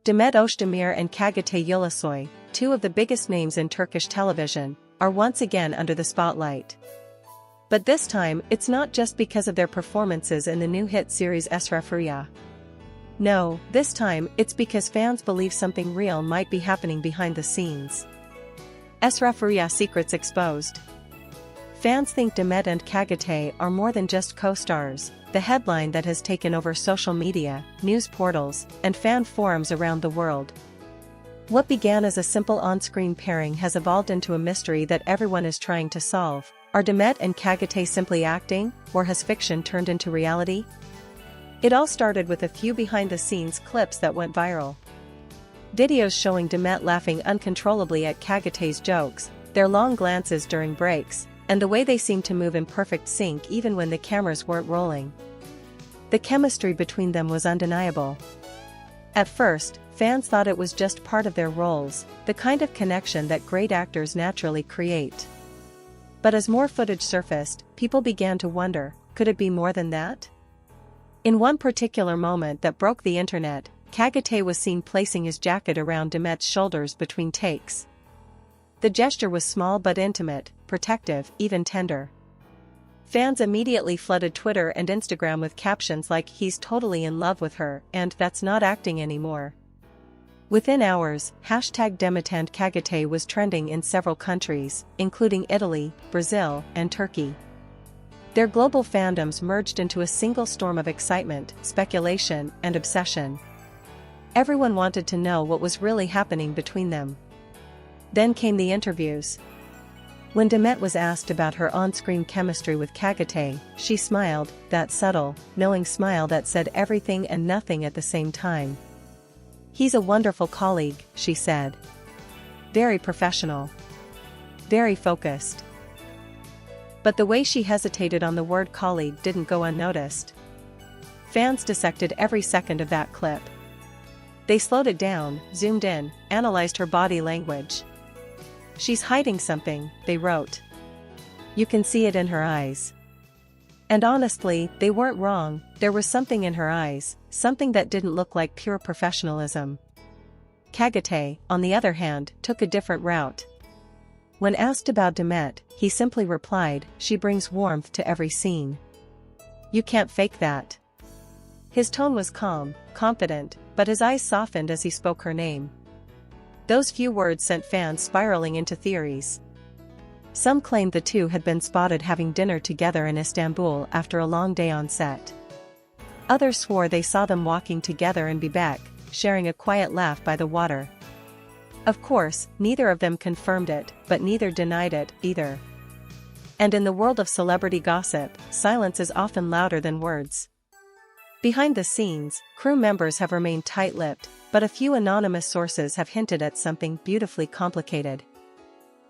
Demet Özdemir and Çağatay Ulusoy, two of the biggest names in Turkish television, are once again under the spotlight. But this time, it's not just because of their performances in the new hit series Eşref Rüya. No, this time, it's because fans believe something real might be happening behind the scenes. Eşref Rüya secrets exposed. Fans think Demet and Çağatay are more than just co-stars, the headline that has taken over social media, news portals, and fan forums around the world. What began as a simple on-screen pairing has evolved into a mystery that everyone is trying to solve. Are Demet and Çağatay simply acting, or has fiction turned into reality? It all started with a few behind-the-scenes clips that went viral. Videos showing Demet laughing uncontrollably at Çağatay's jokes, their long glances during breaks, and the way they seemed to move in perfect sync even when the cameras weren't rolling. The chemistry between them was undeniable. At first, fans thought it was just part of their roles, the kind of connection that great actors naturally create. But as more footage surfaced, people began to wonder, could it be more than that? In one particular moment that broke the internet, Çağatay was seen placing his jacket around Demet's shoulders between takes. The gesture was small but intimate, protective, even tender. Fans immediately flooded Twitter and Instagram with captions like "he's totally in love with her" and "that's not acting anymore." Within hours, #Demet and Çağatay was trending in several countries, including Italy, Brazil, and Turkey. Their global fandoms merged into a single storm of excitement, speculation, and obsession. Everyone wanted to know what was really happening between them. Then came the interviews. When Demet was asked about her on-screen chemistry with Çağatay, she smiled, that subtle, knowing smile that said everything and nothing at the same time. "He's a wonderful colleague," she said. "Very professional. Very focused." But the way she hesitated on the word colleague didn't go unnoticed. Fans dissected every second of that clip. They slowed it down, zoomed in, analyzed her body language. "She's hiding something," they wrote. "You can see it in her eyes." And honestly, they weren't wrong, there was something in her eyes, something that didn't look like pure professionalism. Çağatay, on the other hand, took a different route. When asked about Demet, he simply replied, "She brings warmth to every scene. You can't fake that." His tone was calm, confident, but his eyes softened as he spoke her name. Those few words sent fans spiraling into theories. Some claimed the two had been spotted having dinner together in Istanbul after a long day on set. Others swore they saw them walking together in Bebek, sharing a quiet laugh by the water. Of course, neither of them confirmed it, but neither denied it, either. And in the world of celebrity gossip, silence is often louder than words. Behind the scenes, crew members have remained tight-lipped, but a few anonymous sources have hinted at something beautifully complicated.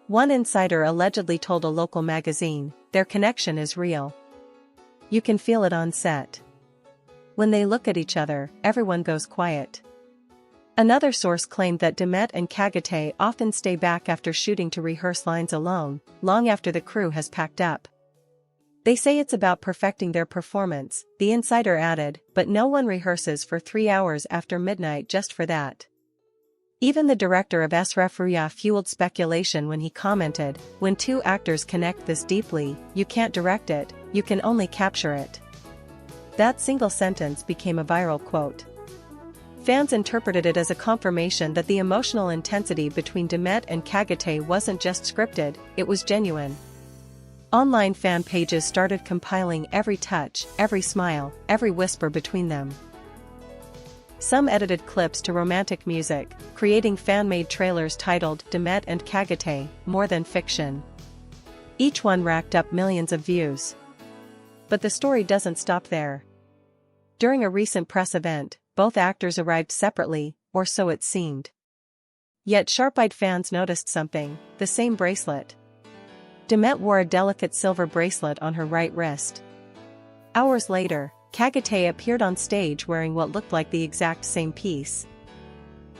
One insider allegedly told a local magazine, "Their connection is real. You can feel it on set. When they look at each other, everyone goes quiet." Another source claimed that Demet and Çağatay often stay back after shooting to rehearse lines alone, long after the crew has packed up. They say it's about perfecting their performance, the insider added, but no one rehearses for 3 hours after midnight just for that. Even the director of Eşref Rüya fueled speculation when he commented, "When two actors connect this deeply, you can't direct it, you can only capture it." That single sentence became a viral quote. Fans interpreted it as a confirmation that the emotional intensity between Demet and Çağatay wasn't just scripted, it was genuine. Online fan pages started compiling every touch, every smile, every whisper between them. Some edited clips to romantic music, creating fan-made trailers titled "Demet and Çağatay, More Than Fiction." Each one racked up millions of views. But the story doesn't stop there. During a recent press event, both actors arrived separately, or so it seemed. Yet sharp-eyed fans noticed something, the same bracelet. Demet wore a delicate silver bracelet on her right wrist. Hours later, Çağatay appeared on stage wearing what looked like the exact same piece.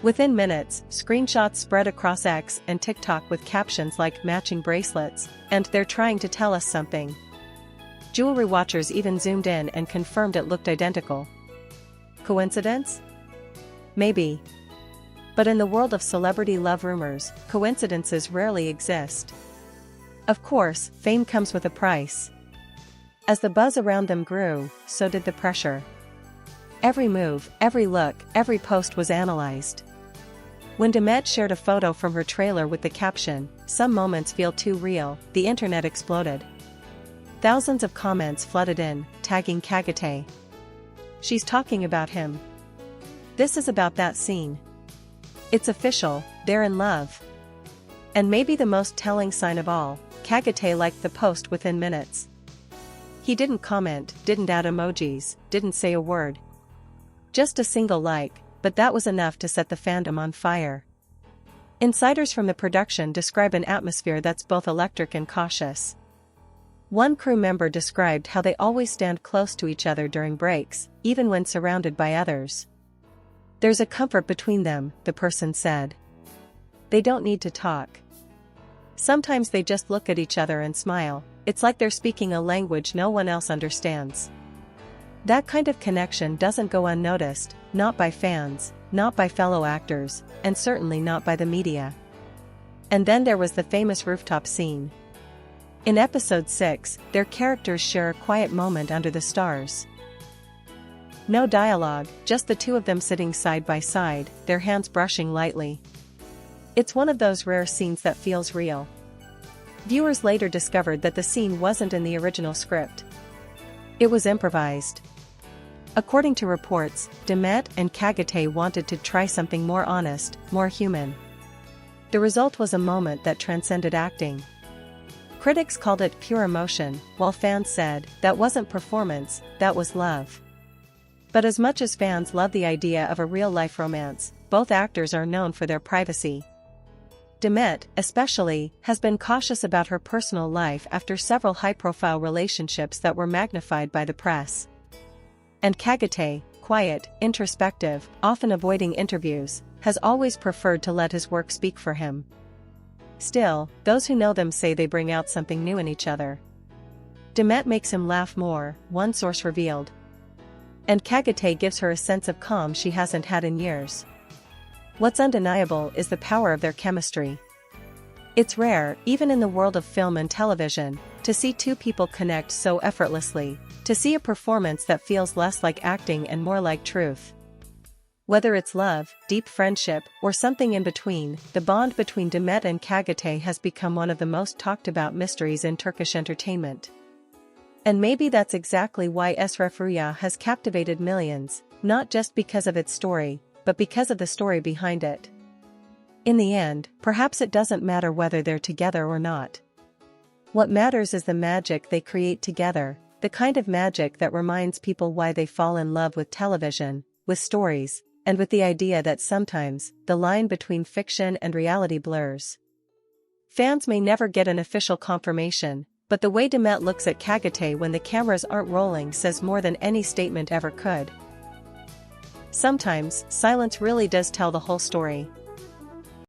Within minutes, screenshots spread across X and TikTok with captions like "matching bracelets" and "they're trying to tell us something." Jewelry watchers even zoomed in and confirmed it looked identical. Coincidence? Maybe. But in the world of celebrity love rumors, coincidences rarely exist. Of course, fame comes with a price. As the buzz around them grew, so did the pressure. Every move, every look, every post was analyzed. When Demet shared a photo from her trailer with the caption, "Some moments feel too real," the internet exploded. Thousands of comments flooded in, tagging Çağatay. "She's talking about him. This is about that scene. It's official, they're in love." And maybe the most telling sign of all, Çağatay liked the post within minutes. He didn't comment, didn't add emojis, didn't say a word. Just a single like, but that was enough to set the fandom on fire. Insiders from the production describe an atmosphere that's both electric and cautious. One crew member described how they always stand close to each other during breaks, even when surrounded by others. "There's a comfort between them," the person said. "They don't need to talk. Sometimes they just look at each other and smile. It's like they're speaking a language no one else understands." That kind of connection doesn't go unnoticed, not by fans, not by fellow actors, and certainly not by the media. And then there was the famous rooftop scene. In episode 6, their characters share a quiet moment under the stars. No dialogue, just the two of them sitting side by side, their hands brushing lightly. It's one of those rare scenes that feels real. Viewers later discovered that the scene wasn't in the original script. It was improvised. According to reports, Demet and Çağatay wanted to try something more honest, more human. The result was a moment that transcended acting. Critics called it pure emotion, while fans said, that wasn't performance, that was love. But as much as fans love the idea of a real-life romance, both actors are known for their privacy. Demet, especially, has been cautious about her personal life after several high-profile relationships that were magnified by the press. And Çağatay, quiet, introspective, often avoiding interviews, has always preferred to let his work speak for him. Still, those who know them say they bring out something new in each other. Demet makes him laugh more, one source revealed. And Çağatay gives her a sense of calm she hasn't had in years. What's undeniable is the power of their chemistry. It's rare, even in the world of film and television, to see two people connect so effortlessly, to see a performance that feels less like acting and more like truth. Whether it's love, deep friendship, or something in between, the bond between Demet and Çağatay has become one of the most talked about mysteries in Turkish entertainment. And maybe that's exactly why Eşref Rüya has captivated millions, not just because of its story, but because of the story behind it. In the end, perhaps it doesn't matter whether they're together or not. What matters is the magic they create together, the kind of magic that reminds people why they fall in love with television, with stories, and with the idea that sometimes, the line between fiction and reality blurs. Fans may never get an official confirmation, but the way Demet looks at Çağatay when the cameras aren't rolling says more than any statement ever could. Sometimes, silence really does tell the whole story.